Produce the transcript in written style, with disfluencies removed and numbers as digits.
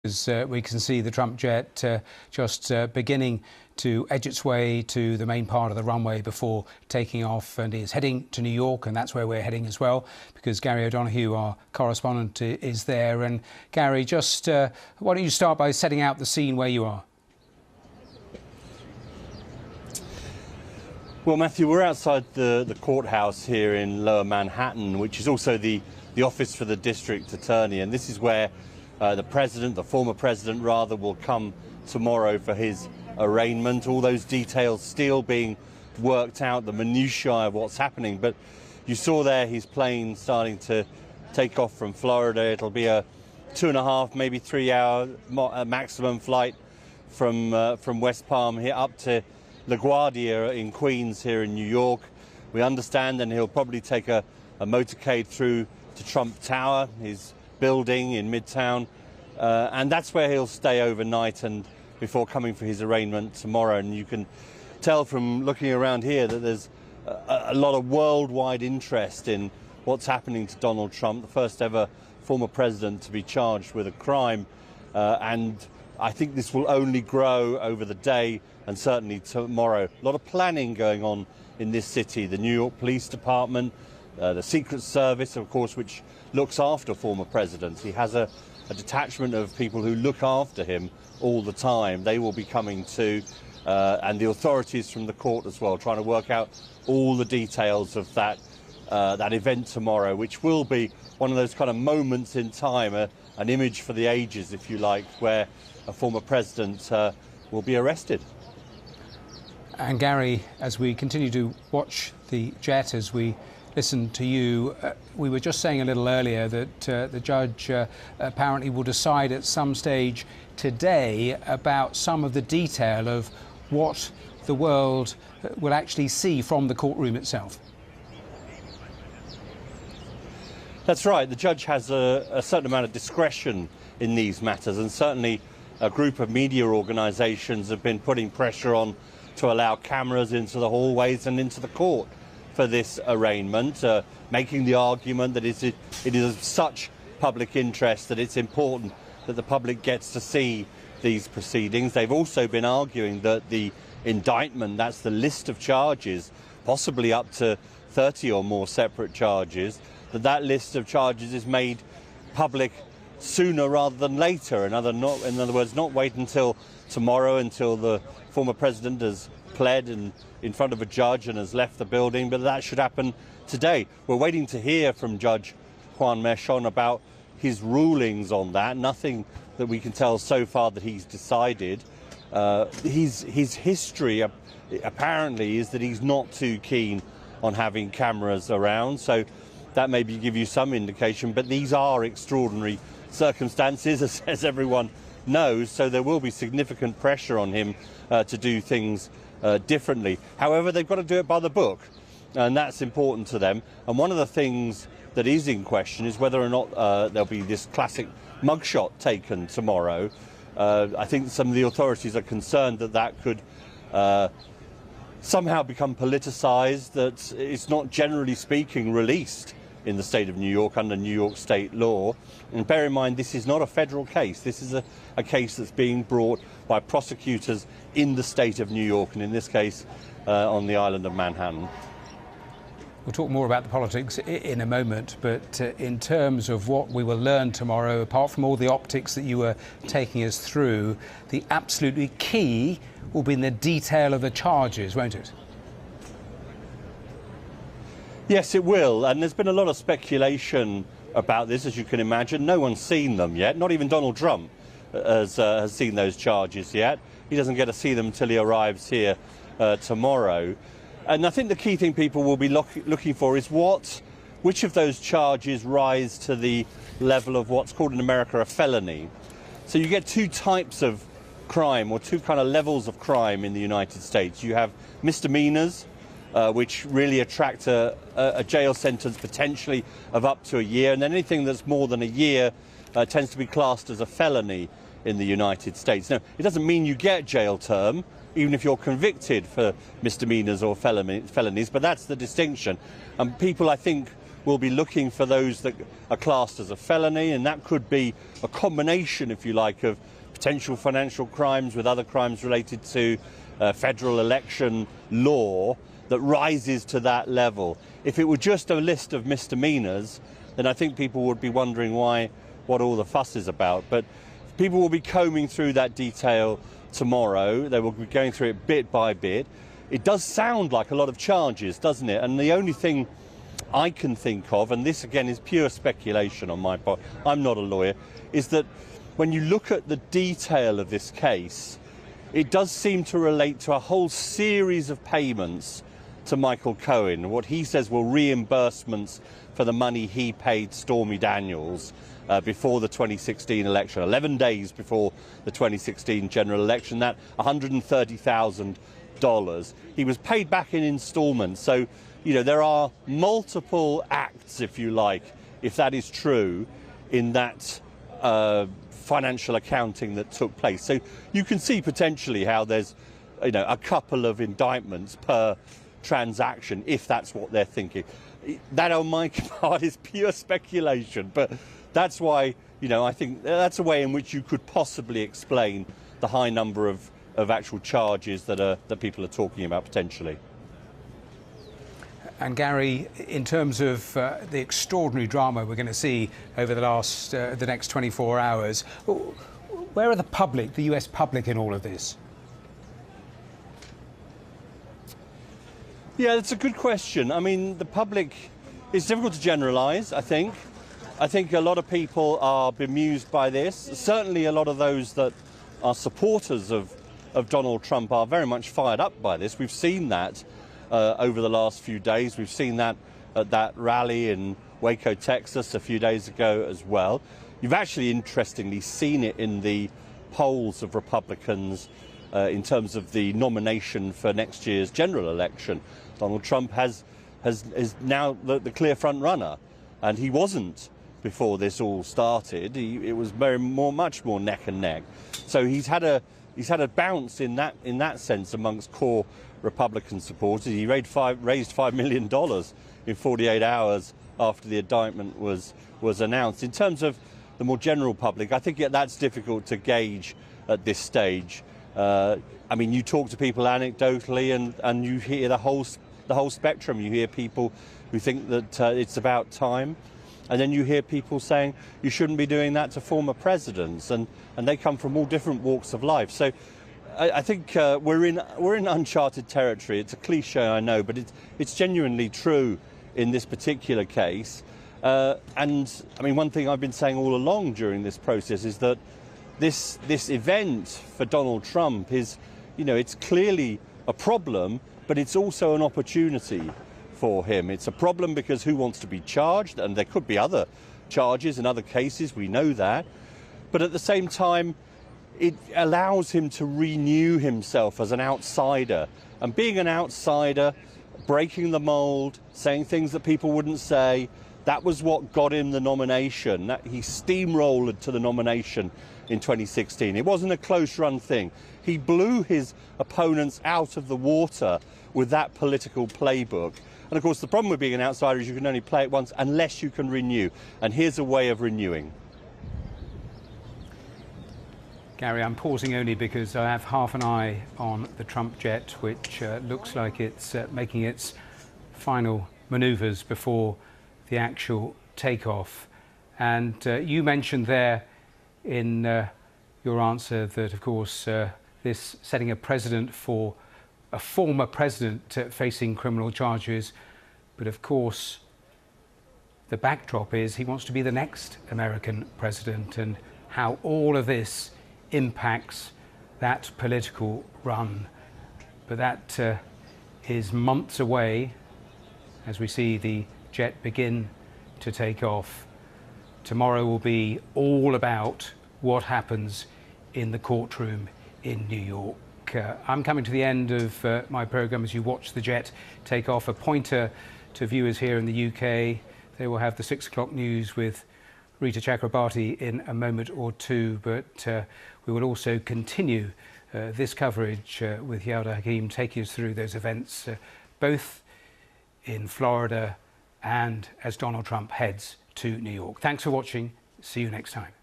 As we can see the Trump jet just beginning to edge its way to the main part of the runway before taking off, and is heading to New York, and that's where we're heading as well, because Gary O'Donoghue, our correspondent, is there. And Gary, just why don't you start by setting out the scene where you are? Well, Matthew, we're outside the courthouse here in Lower Manhattan, which is also the office for the district attorney, and this is where the former president rather, will come tomorrow for his arraignment. All those details still being worked out, the minutiae of what's happening. But you saw there his plane starting to take off from Florida. It'll be a 2.5, maybe 3 hour maximum flight from West Palm here up to LaGuardia in Queens here in New York. We understand, and he'll probably take a motorcade through to Trump Tower, his building in Midtown, and that's where he'll stay overnight and before coming for his arraignment tomorrow. And you can tell from looking around here that there's a lot of worldwide interest in what's happening to Donald Trump, the first ever former president to be charged with a crime, and I think this will only grow over the day and certainly tomorrow. A lot of planning going on in this city. The New York Police Department, the Secret Service, of course, which looks after former presidents. He has a detachment of people who look after him all the time. They will be coming too, and the authorities from the court as well, trying to work out all the details of that event tomorrow, which will be one of those kind of moments in time, an image for the ages, if you like, where a former president will be arrested. And Gary, as we continue to watch the jet, as we listen to you, we were just saying a little earlier that the judge apparently will decide at some stage today about some of the detail of what the world will actually see from the courtroom itself. That's right. The judge has a certain amount of discretion in these matters, and certainly a group of media organisations have been putting pressure on to allow cameras into the hallways and into the court for this arraignment, making the argument that it is of such public interest that it's important that the public gets to see these proceedings. They've also been arguing that the indictment, that's the list of charges, possibly up to 30 or more separate charges, that list of charges is made public sooner rather than later. In other words, not wait until tomorrow, until the former president has pled in front of a judge and has left the building, but that should happen today. We're waiting to hear from Judge Juan Merchon about his rulings on that. Nothing that we can tell so far that he's decided. His history apparently is that he's not too keen on having cameras around, so that maybe give you some indication, but these are extraordinary circumstances, as everyone knows, so there will be significant pressure on him to do things differently. However, they've got to do it by the book, and that's important to them. And one of the things that is in question is whether or not there'll be this classic mugshot taken tomorrow. I think some of the authorities are concerned that that could somehow become politicized, that it's not, generally speaking, released in the state of New York under New York state law. And bear in mind, this is not a federal case. This is a case that's being brought by prosecutors in the state of New York, and in this case on the island of Manhattan. We'll talk more about the politics in a moment, but in terms of what we will learn tomorrow, apart from all the optics that you were taking us through, the absolutely key will be in the detail of the charges, won't it? Yes, it will, and there's been a lot of speculation about this, as you can imagine. No one's seen them yet, not even Donald Trump has seen those charges yet. He doesn't get to see them until he arrives here tomorrow. And I think the key thing people will be looking for is which of those charges rise to the level of what's called in America a felony. So you get two types of crime, or two kind of levels of crime in the United States. You have misdemeanors, which really attract a jail sentence potentially of up to a year, and then anything that's more than a year tends to be classed as a felony in the United States. Now, it doesn't mean you get jail term, even if you're convicted for misdemeanors or felonies, but that's the distinction. And people, I think, will be looking for those that are classed as a felony, and that could be a combination, if you like, of potential financial crimes with other crimes related to federal election law that rises to that level. If it were just a list of misdemeanors, then I think people would be wondering what all the fuss is about. But people will be combing through that detail tomorrow. They will be going through it bit by bit. It does sound like a lot of charges, doesn't it? And the only thing I can think of, and this again is pure speculation on my part, I'm not a lawyer, is that when you look at the detail of this case, it does seem to relate to a whole series of payments to Michael Cohen. What he says were reimbursements for the money he paid Stormy Daniels before the 2016 election, 11 days before the 2016 general election, that $130,000. He was paid back in installments. So, you know, there are multiple acts, if you like, if that is true, in that financial accounting that took place. So you can see potentially how there's, you know, a couple of indictments per transaction, if that's what they're thinking. That on my part is pure speculation, but that's why, you know, I think that's a way in which you could possibly explain the high number of actual charges that people are talking about potentially. And Gary, in terms of the extraordinary drama we're going to see over the next 24 hours, where are the public, the US public, in all of this? Yeah, that's a good question. I mean, the public, it's difficult to generalise, I think. I think a lot of people are bemused by this. Certainly a lot of those that are supporters of Donald Trump are very much fired up by this. We've seen that over the last few days. We've seen that at that rally in Waco, Texas a few days ago as well. You've actually, interestingly, seen it in the polls of Republicans in terms of the nomination for next year's general election. Donald Trump is now the clear front runner, and he wasn't before this all started. It was much more neck and neck. So he's had a bounce in that sense amongst core Republican supporters. He raised $5 million in 48 hours after the indictment was announced. In terms of the more general public, I think that's difficult to gauge at this stage. I mean, you talk to people anecdotally, and you hear the whole spectrum. You hear people who think that it's about time, and then you hear people saying you shouldn't be doing that to former presidents, and they come from all different walks of life. So I think we're in uncharted territory. It's a cliche, I know, but it's genuinely true in this particular case. And I mean, one thing I've been saying all along during this process is that this event for Donald Trump is, you know, it's clearly a problem, but it's also an opportunity for him. It's a problem because who wants to be charged? And there could be other charges in other cases, we know that. But at the same time, it allows him to renew himself as an outsider. And being an outsider, breaking the mold, saying things that people wouldn't say, that was what got him the nomination. He steamrolled to the nomination in 2016. It wasn't a close run thing. He blew his opponents out of the water with that political playbook. And of course, the problem with being an outsider is you can only play it once unless you can renew. And here's a way of renewing. Gary, I'm pausing only because I have half an eye on the Trump jet, which looks like it's making its final manoeuvres before the actual takeoff. And you mentioned there in your answer that, of course, this setting a precedent for a former president facing criminal charges. But of course, the backdrop is he wants to be the next American president, and how all of this impacts that political run. But that is months away as we see the jet begin to take off. Tomorrow will be all about what happens in the courtroom in New York. I'm coming to the end of my programme as you watch the jet take off. A pointer to viewers here in the UK. They will have the 6 o'clock news with Rita Chakrabarti in a moment or two, but we will also continue this coverage with Yalda Hakim taking us through those events both in Florida and as Donald Trump heads to New York. Thanks for watching. See you next time.